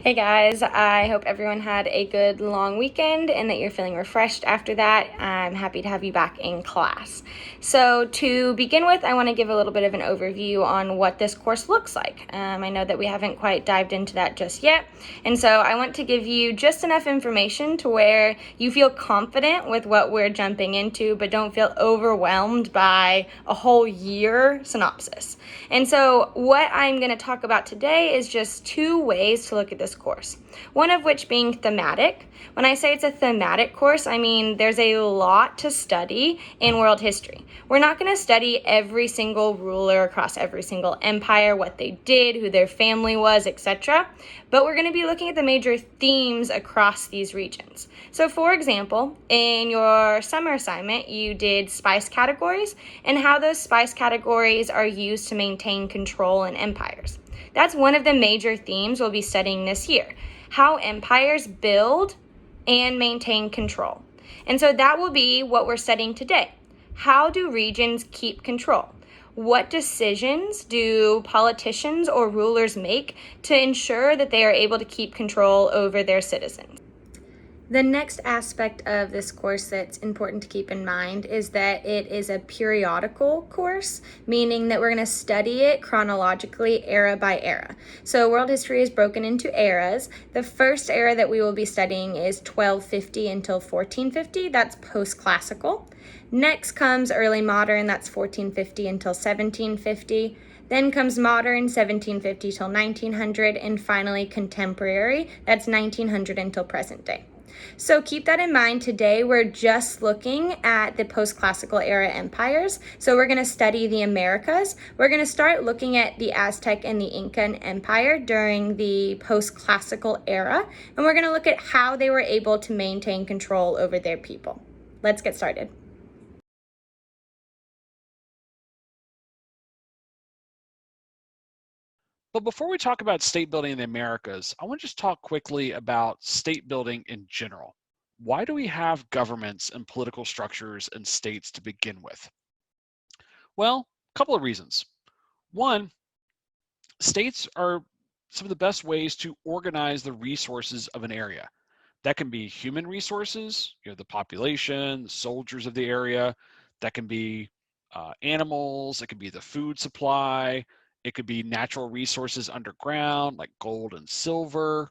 Hey guys, I hope everyone had a good long weekend and that you're feeling refreshed after that. I'm happy to have you back in class. So to begin with, I want to give a little bit of an overview on what this course looks like. I know that we haven't quite dived into that just yet, and so I want to give you just enough information to where you feel confident with what we're jumping into, but don't feel overwhelmed by a whole year synopsis. And so what I'm going to talk about today is just two ways to look at this course. One of which being thematic. When I say it's a thematic course, I mean there's a lot to study in world history. We're not going to study every single ruler across every single empire, what they did, who their family was, etc. But we're going to be looking at the major themes across these regions. So for example, in your summer assignment, you did spice categories and how those spice categories are used to maintain control in empires. That's one of the major themes we'll be studying this year, how empires build and maintain control. And so that will be what we're studying today. How do regions keep control? What decisions do politicians or rulers make to ensure that they are able to keep control over their citizens? The next aspect of this course that's important to keep in mind is that it is a periodical course, meaning that we're going to study it chronologically, era by era. So world history is broken into eras. The first era that we will be studying is 1250 until 1450. That's post-classical. Next comes early modern. That's 1450 until 1750. Then comes modern, 1750 till 1900, and finally contemporary. That's 1900 until present day. So keep that in mind. Today we're just looking at the post-classical era empires. So we're going to study the Americas. We're going to start looking at the Aztec and the Incan Empire during the post-classical era. And we're going to look at how they were able to maintain control over their people. Let's get started. But before we talk about state building in the Americas, I want to just talk quickly about state building in general. Why do we have governments and political structures and states to begin with? Well, a couple of reasons. One, states are some of the best ways to organize the resources of an area. That can be human resources, the population, the soldiers of the area. That can be animals. It could be the food supply. It could be natural resources underground like gold and silver.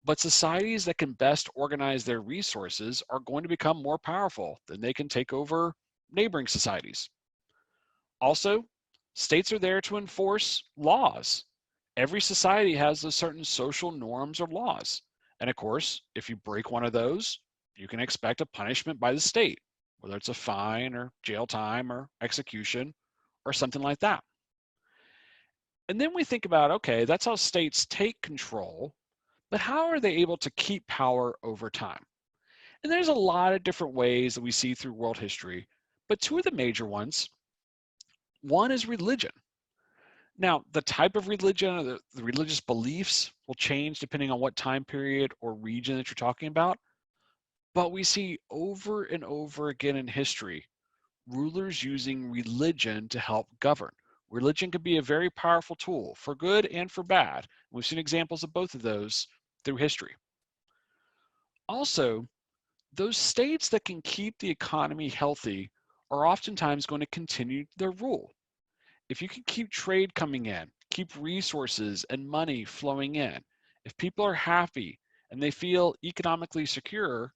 But societies that can best organize their resources are going to become more powerful. Then they can take over neighboring societies. Also, states are there to enforce laws. Every society has a certain social norms or laws. And of course, if you break one of those, you can expect a punishment by the state, whether it's a fine or jail time or execution or something like that. And then we think about, okay, that's how states take control, but how are they able to keep power over time? And there's a lot of different ways that we see through world history, but two of the major ones, one is religion. Now, the type of religion or the religious beliefs will change depending on what time period or region that you're talking about, but we see over and over again in history, rulers using religion to help govern. Religion can be a very powerful tool for good and for bad. We've seen examples of both of those through history. Also, those states that can keep the economy healthy are oftentimes going to continue their rule. If you can keep trade coming in, keep resources and money flowing in, if people are happy and they feel economically secure,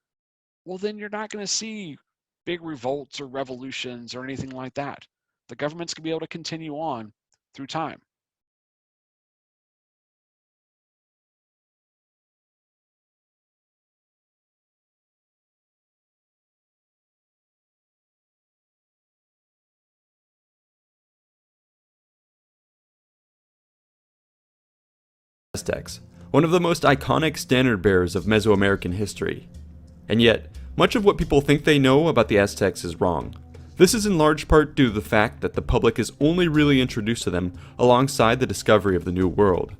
well, then you're not going to see big revolts or revolutions or anything like that. The government's going to be able to continue on through time. Aztecs, one of the most iconic standard bearers of Mesoamerican history. And yet, much of what people think they know about the Aztecs is wrong. This is in large part due to the fact that the public is only really introduced to them alongside the discovery of the New World.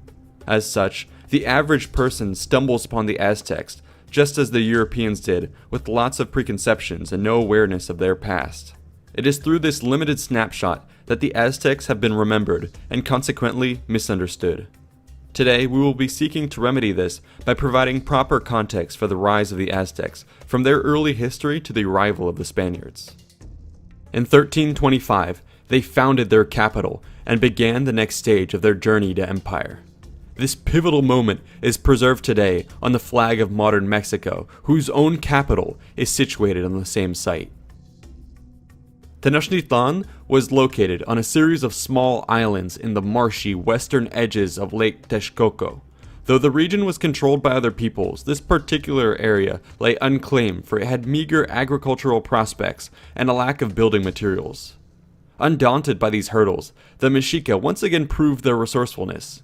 As such, the average person stumbles upon the Aztecs just as the Europeans did, with lots of preconceptions and no awareness of their past. It is through this limited snapshot that the Aztecs have been remembered and consequently misunderstood. Today, we will be seeking to remedy this by providing proper context for the rise of the Aztecs, from their early history to the arrival of the Spaniards. In 1325, they founded their capital and began the next stage of their journey to empire. This pivotal moment is preserved today on the flag of modern Mexico, whose own capital is situated on the same site. Tenochtitlan was located on a series of small islands in the marshy western edges of Lake Texcoco. Though the region was controlled by other peoples, this particular area lay unclaimed, for it had meager agricultural prospects and a lack of building materials. Undaunted by these hurdles, the Mexica once again proved their resourcefulness.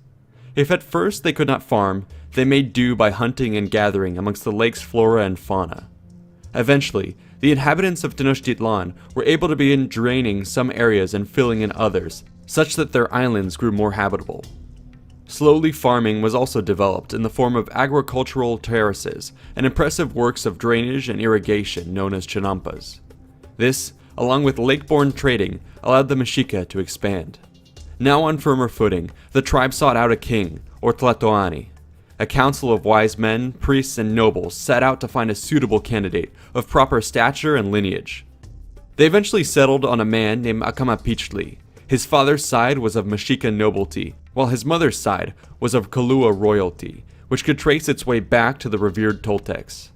If at first they could not farm, they made do by hunting and gathering amongst the lake's flora and fauna. Eventually, the inhabitants of Tenochtitlan were able to begin draining some areas and filling in others, such that their islands grew more habitable. Slowly, farming was also developed in the form of agricultural terraces and impressive works of drainage and irrigation known as chinampas. This, along with lake-borne trading, allowed the Mexica to expand. Now on firmer footing, the tribe sought out a king, or Tlatoani. A council of wise men, priests, and nobles set out to find a suitable candidate of proper stature and lineage. They eventually settled on a man named Acamapichtli. His father's side was of Mexica nobility, while his mother's side was of Kalua royalty, which could trace its way back to the revered Toltecs.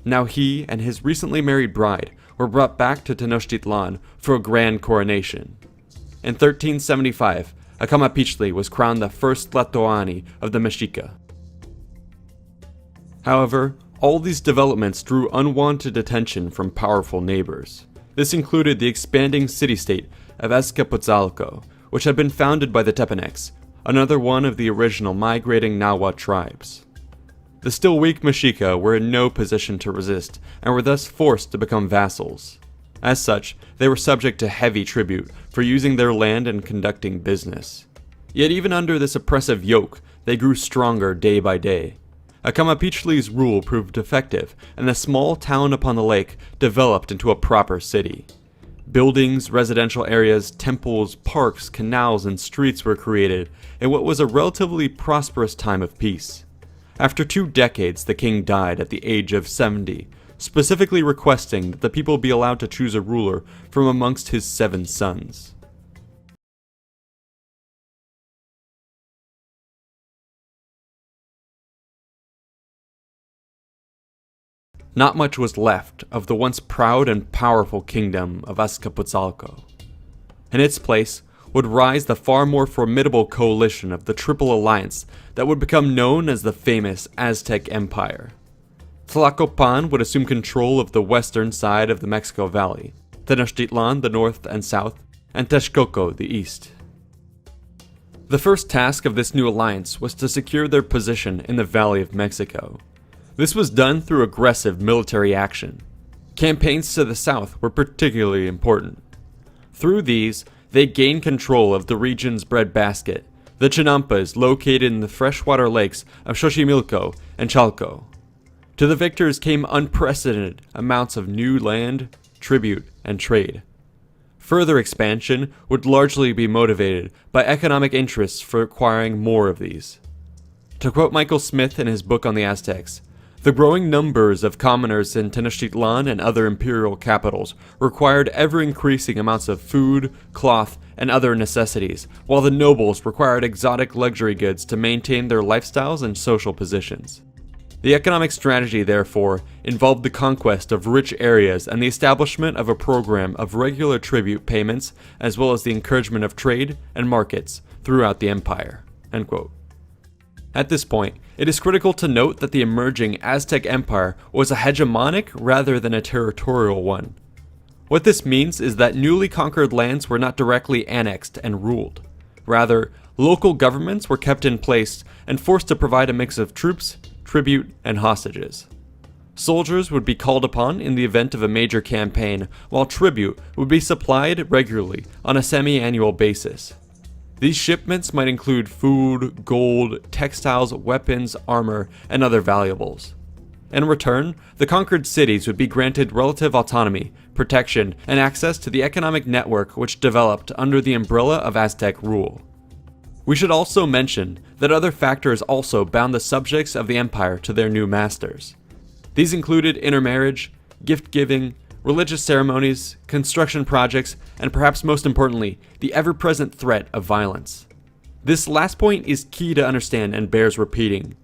Now he and his recently married bride were brought back to Tenochtitlan for a grand coronation. In 1375, Acamapichtli was crowned the first Tlatoani of the Mexica. However, all these developments drew unwanted attention from powerful neighbors. This included the expanding city-state of Azcapotzalco, which had been founded by the Tepanecs, another one of the original migrating Nahua tribes. The still weak Mexica were in no position to resist, and were thus forced to become vassals. As such, they were subject to heavy tribute for using their land and conducting business. Yet even under this oppressive yoke, they grew stronger day by day. Acamapichtli's rule proved effective, and the small town upon the lake developed into a proper city. Buildings, residential areas, temples, parks, canals, and streets were created in what was a relatively prosperous time of peace. After 2 decades, the king died at the age of 70, specifically requesting that the people be allowed to choose a ruler from amongst his 7 sons. Not much was left of the once proud and powerful kingdom of Azcapotzalco. In its place would rise the far more formidable coalition of the Triple Alliance that would become known as the famous Aztec Empire. Tlacopan would assume control of the western side of the Mexico Valley, Tenochtitlan the north and south, and Texcoco the east. The first task of this new alliance was to secure their position in the Valley of Mexico. This was done through aggressive military action. Campaigns to the south were particularly important. Through these, they gained control of the region's breadbasket, the chinampas located in the freshwater lakes of Xochimilco and Chalco. To the victors came unprecedented amounts of new land, tribute, and trade. Further expansion would largely be motivated by economic interests for acquiring more of these. To quote Michael Smith in his book on the Aztecs, the growing numbers of commoners in Tenochtitlan and other imperial capitals required ever-increasing amounts of food, cloth, and other necessities, while the nobles required exotic luxury goods to maintain their lifestyles and social positions. The economic strategy, therefore, involved the conquest of rich areas and the establishment of a program of regular tribute payments, as well as the encouragement of trade and markets throughout the empire." End quote. At this point, it is critical to note that the emerging Aztec Empire was a hegemonic rather than a territorial one. What this means is that newly conquered lands were not directly annexed and ruled. Rather, local governments were kept in place and forced to provide a mix of troops, tribute, and hostages. Soldiers would be called upon in the event of a major campaign, while tribute would be supplied regularly on a semi-annual basis. These shipments might include food, gold, textiles, weapons, armor, and other valuables. In return, the conquered cities would be granted relative autonomy, protection, and access to the economic network which developed under the umbrella of Aztec rule. We should also mention that other factors also bound the subjects of the empire to their new masters. These included intermarriage, gift-giving, religious ceremonies, construction projects, and perhaps most importantly, the ever-present threat of violence. This last point is key to understand and bears repeating.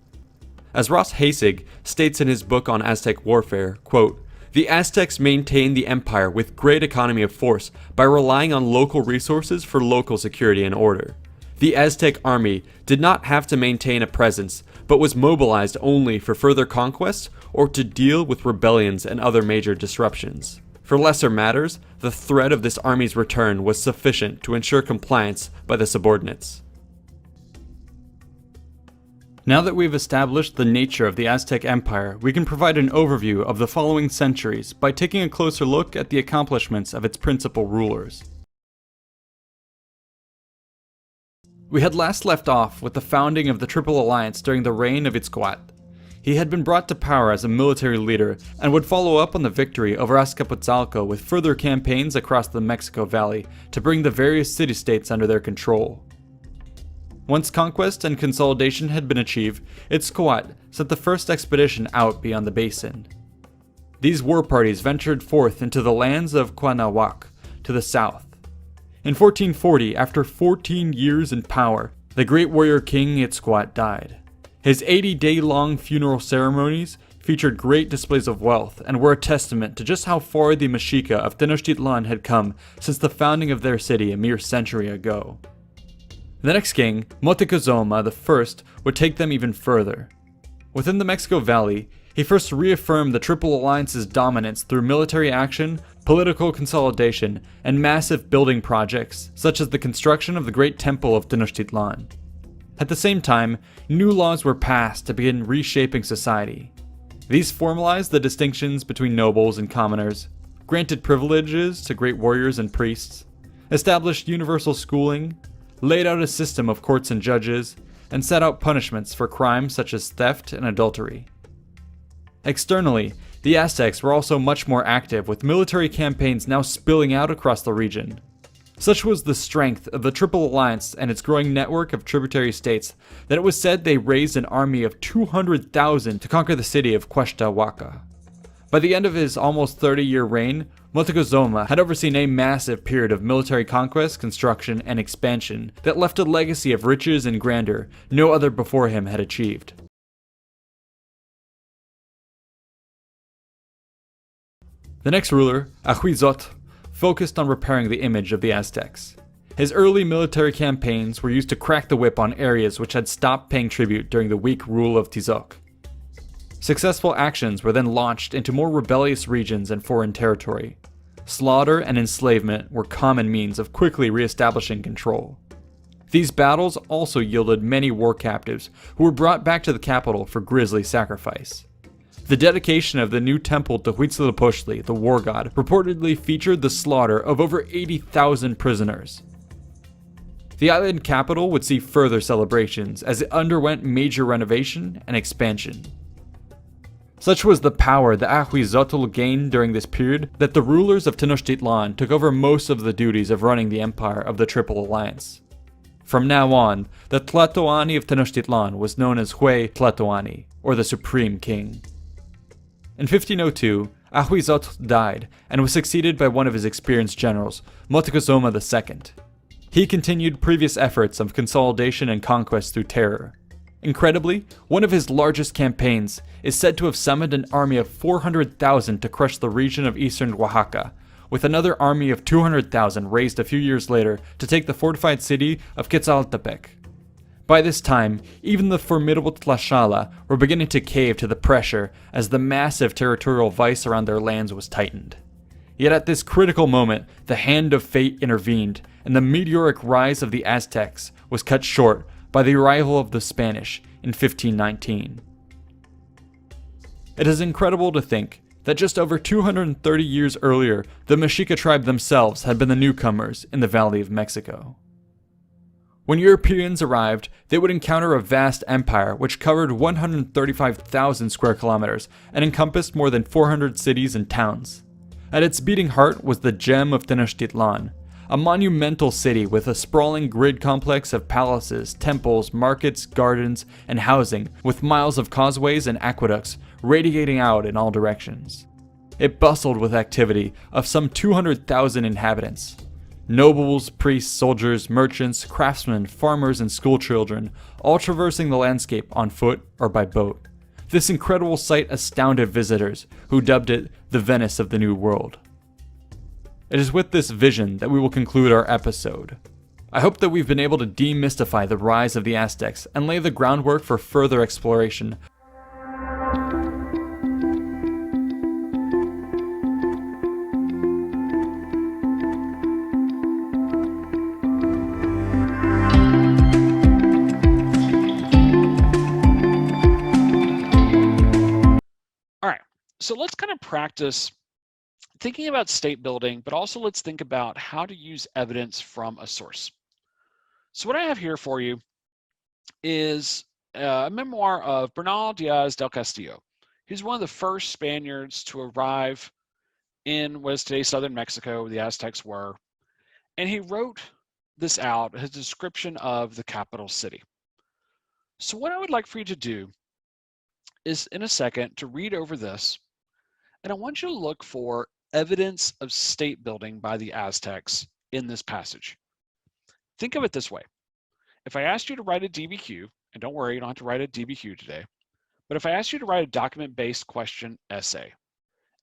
As Ross Hasig states in his book on Aztec warfare, quote, "The Aztecs maintained the empire with great economy of force by relying on local resources for local security and order. The Aztec army did not have to maintain a presence, but was mobilized only for further conquests or to deal with rebellions and other major disruptions. For lesser matters, the threat of this army's return was sufficient to ensure compliance by the subordinates." Now that we've established the nature of the Aztec Empire, we can provide an overview of the following centuries by taking a closer look at the accomplishments of its principal rulers. We had last left off with the founding of the Triple Alliance during the reign of Itzcoatl. He had been brought to power as a military leader and would follow up on the victory over Azcapotzalco with further campaigns across the Mexico Valley to bring the various city-states under their control. Once conquest and consolidation had been achieved, Itzcoatl sent the first expedition out beyond the basin. These war parties ventured forth into the lands of Cuauhnahuac to the south. In 1440, after 14 years in power, the great warrior king Itzcoatl died. His 80-day-long funeral ceremonies featured great displays of wealth and were a testament to just how far the Mexica of Tenochtitlan had come since the founding of their city a mere century ago. The next king, Moctezuma I, would take them even further. Within the Mexico Valley, he first reaffirmed the Triple Alliance's dominance through military action, political consolidation, and massive building projects, such as the construction of the Great Temple of Tenochtitlan. At the same time, new laws were passed to begin reshaping society. These formalized the distinctions between nobles and commoners, granted privileges to great warriors and priests, established universal schooling, laid out a system of courts and judges, and set out punishments for crimes such as theft and adultery. Externally, the Aztecs were also much more active, with military campaigns now spilling out across the region. Such was the strength of the Triple Alliance and its growing network of tributary states that it was said they raised an army of 200,000 to conquer the city of Cuauhnahuac. By the end of his almost 30-year reign, Moctezuma had overseen a massive period of military conquest, construction, and expansion that left a legacy of riches and grandeur no other before him had achieved. The next ruler, Ahuizotl, focused on repairing the image of the Aztecs. His early military campaigns were used to crack the whip on areas which had stopped paying tribute during the weak rule of Tizoc. Successful actions were then launched into more rebellious regions and foreign territory. Slaughter and enslavement were common means of quickly re-establishing control. These battles also yielded many war captives who were brought back to the capital for grisly sacrifice. The dedication of the new temple to Huitzilopochtli, the war god, reportedly featured the slaughter of over 80,000 prisoners. The island capital would see further celebrations as it underwent major renovation and expansion. Such was the power that Ahuizotl gained during this period that the rulers of Tenochtitlan took over most of the duties of running the empire of the Triple Alliance. From now on, the Tlatoani of Tenochtitlan was known as Hue Tlatoani, or the Supreme King. In 1502, Ahuizotl died and was succeeded by one of his experienced generals, Moctezuma II. He continued previous efforts of consolidation and conquest through terror. Incredibly, one of his largest campaigns is said to have summoned an army of 400,000 to crush the region of eastern Oaxaca, with another army of 200,000 raised a few years later to take the fortified city of Quetzaltepec. By this time, even the formidable Tlaxcala were beginning to cave to the pressure as the massive territorial vice around their lands was tightened. Yet at this critical moment, the hand of fate intervened, and the meteoric rise of the Aztecs was cut short by the arrival of the Spanish in 1519. It is incredible to think that just over 230 years earlier, the Mexica tribe themselves had been the newcomers in the Valley of Mexico. When Europeans arrived, they would encounter a vast empire which covered 135,000 square kilometers and encompassed more than 400 cities and towns. At its beating heart was the gem of Tenochtitlan, a monumental city with a sprawling grid complex of palaces, temples, markets, gardens, and housing, with miles of causeways and aqueducts radiating out in all directions. It bustled with activity of some 200,000 inhabitants. Nobles, priests, soldiers, merchants, craftsmen, farmers, and schoolchildren, all traversing the landscape on foot or by boat. This incredible sight astounded visitors, who dubbed it the Venice of the New World. It is with this vision that we will conclude our episode. I hope that we've been able to demystify the rise of the Aztecs and lay the groundwork for further exploration. All right, so let's kind of practice thinking about state building, but also let's think about how to use evidence from a source. So what I have here for you is a memoir of Bernal Diaz del Castillo. He's one of the first Spaniards to arrive in what is today southern Mexico, where the Aztecs were. And he wrote this out, his description of the capital city. So what I would like for you to do is, in a second, to read over this, and I want you to look for evidence of state building by the Aztecs in this passage. Think of it this way. If I asked you to write a DBQ, and don't worry, you don't have to write a DBQ today, but if I asked you to write a document-based question essay,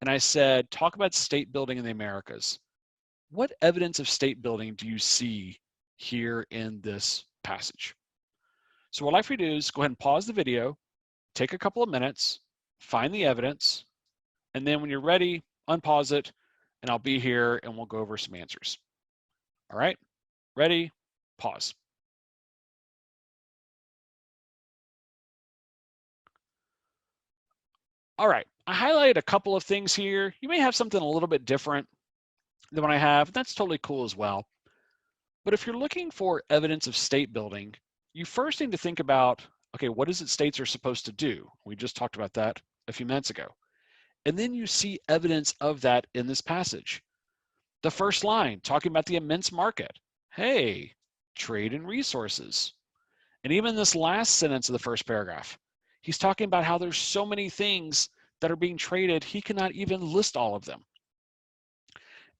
and I said, talk about state building in the Americas, what evidence of state building do you see here in this passage? So what I'd like for you to do is go ahead and pause the video, take a couple of minutes, find the evidence, and then when you're ready, unpause it, and I'll be here and we'll go over some answers. All right, ready, pause. All right, I highlighted a couple of things here. You may have something a little bit different than what I have. That's totally cool as well. But if you're looking for evidence of state building, you first need to think about, okay, what is it states are supposed to do? We just talked about that a few minutes ago. And then you see evidence of that in this passage. The first line, talking about the immense market. Hey, trade and resources. And even this last sentence of the first paragraph, he's talking about how there's so many things that are being traded, he cannot even list all of them.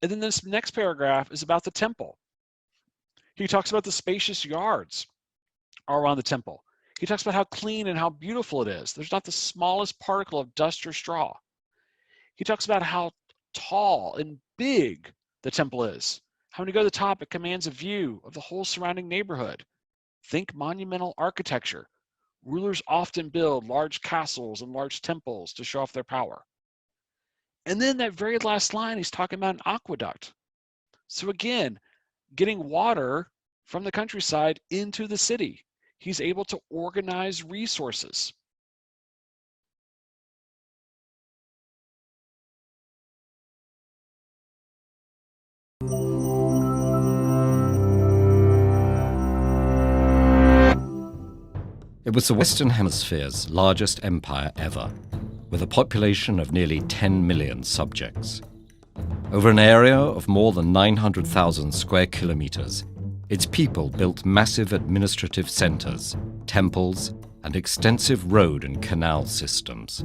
And then this next paragraph is about the temple. He talks about the spacious yards all around the temple. He talks about how clean and how beautiful it is. There's not the smallest particle of dust or straw. He talks about how tall and big the temple is. How when you go to the top, it commands a view of the whole surrounding neighborhood. Think monumental architecture. Rulers often build large castles and large temples to show off their power. And then that very last line, he's talking about an aqueduct. So again, getting water from the countryside into the city. He's able to organize resources. It was the Western Hemisphere's largest empire ever, with a population of nearly 10 million subjects. Over an area of more than 900,000 square kilometers, its people built massive administrative centers, temples, and extensive road and canal systems.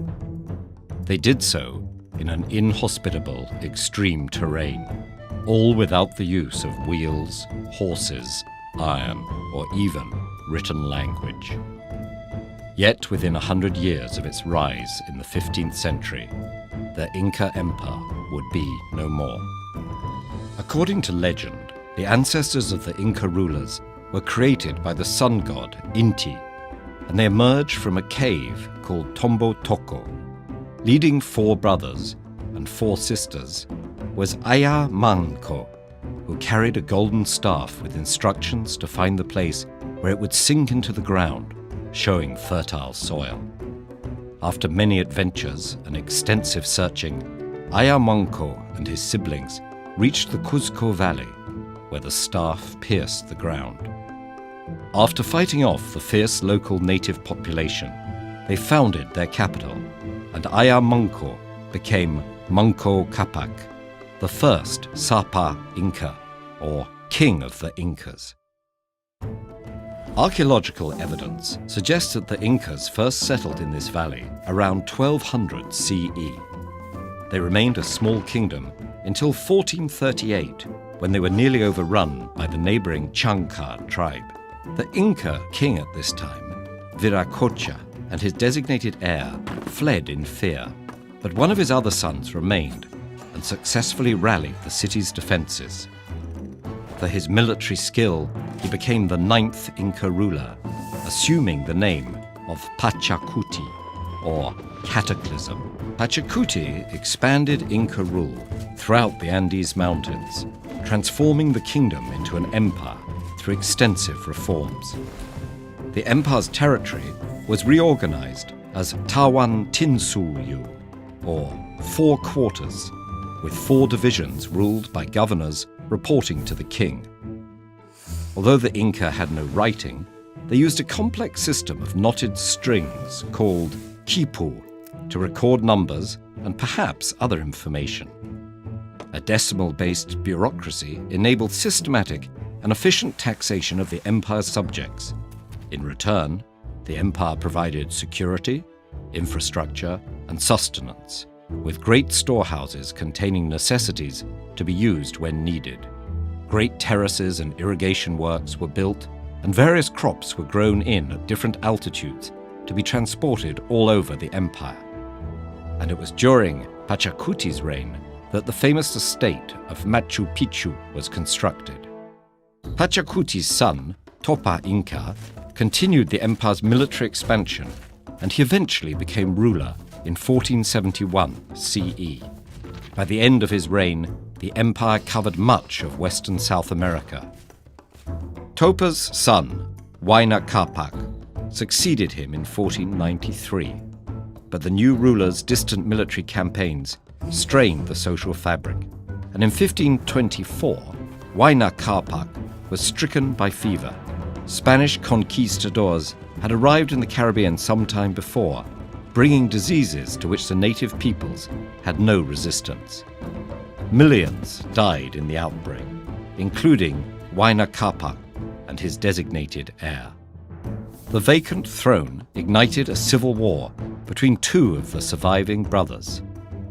They did so in an inhospitable, extreme terrain, all without the use of wheels, horses, iron, or even written language. Yet within 100 years of its rise in the 15th century, the Inca Empire would be no more. According to legend, the ancestors of the Inca rulers were created by the sun god Inti, and they emerged from a cave called Tombo Toko. Leading 4 brothers and 4 sisters was Aya Manco, who carried a golden staff with instructions to find the place where it would sink into the ground, showing fertile soil. After many adventures and extensive searching, Aya Manco and his siblings reached the Cuzco Valley, where the staff pierced the ground. After fighting off the fierce local native population, they founded their capital, and Aya Manco became Manco Capac, the first Sapa Inca, or king of the Incas. Archaeological evidence suggests that the Incas first settled in this valley around 1200 CE. They remained a small kingdom until 1438, when they were nearly overrun by the neighboring Chankar tribe. The Inca king at this time, Viracocha, and his designated heir fled in fear, but one of his other sons remained and successfully rallied the city's defenses. For his military skill, he became the 9th Inca ruler, assuming the name of Pachacuti, or Cataclysm. Pachacuti expanded Inca rule throughout the Andes Mountains, transforming the kingdom into an empire through extensive reforms. The empire's territory was reorganized as Tawan Tinsuyu, or 4 quarters, with 4 divisions ruled by governors reporting to the king. Although the Inca had no writing, they used a complex system of knotted strings called quipu to record numbers and perhaps other information. A decimal-based bureaucracy enabled systematic and efficient taxation of the empire's subjects. In return, the empire provided security, infrastructure, and sustenance, with great storehouses containing necessities to be used when needed. Great terraces and irrigation works were built, and various crops were grown in at different altitudes to be transported all over the empire. And it was during Pachacuti's reign that the famous estate of Machu Picchu was constructed. Pachacuti's son, Topa Inca, continued the empire's military expansion, and he eventually became ruler in 1471 CE. By the end of his reign, the empire covered much of western South America. Topa's son, Huayna Capac, succeeded him in 1493, but the new ruler's distant military campaigns strained the social fabric, and in 1524, Huayna Capac was stricken by fever. Spanish conquistadors had arrived in the Caribbean some time before, bringing diseases to which the native peoples had no resistance. Millions died in the outbreak, including Huayna Capac and his designated heir. The vacant throne ignited a civil war between 2 of the surviving brothers,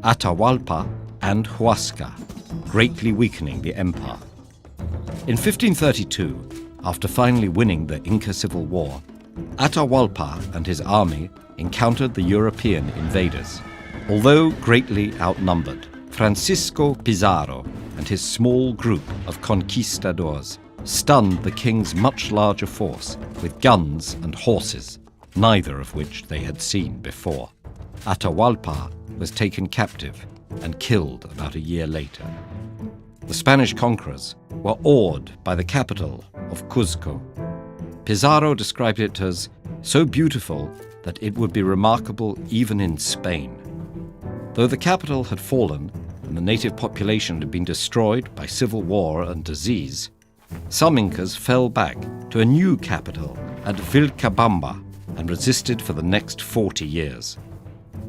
Atahualpa and Huasca, greatly weakening the empire. In 1532, after finally winning the Inca Civil War, Atahualpa and his army encountered the European invaders. Although greatly outnumbered, Francisco Pizarro and his small group of conquistadors stunned the king's much larger force with guns and horses, neither of which they had seen before. Atahualpa was taken captive and killed about a year later. The Spanish conquerors were awed by the capital of Cuzco. Pizarro described it as so beautiful that it would be remarkable even in Spain. Though the capital had fallen and the native population had been destroyed by civil war and disease, some Incas fell back to a new capital at Vilcabamba and resisted for the next 40 years.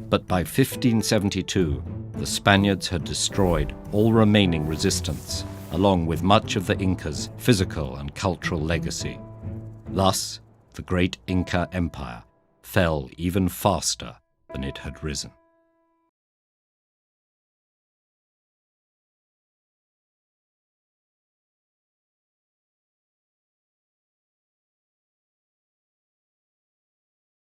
But by 1572, the Spaniards had destroyed all remaining resistance, along with much of the Incas' physical and cultural legacy. Thus, the great Inca Empire fell even faster than it had risen.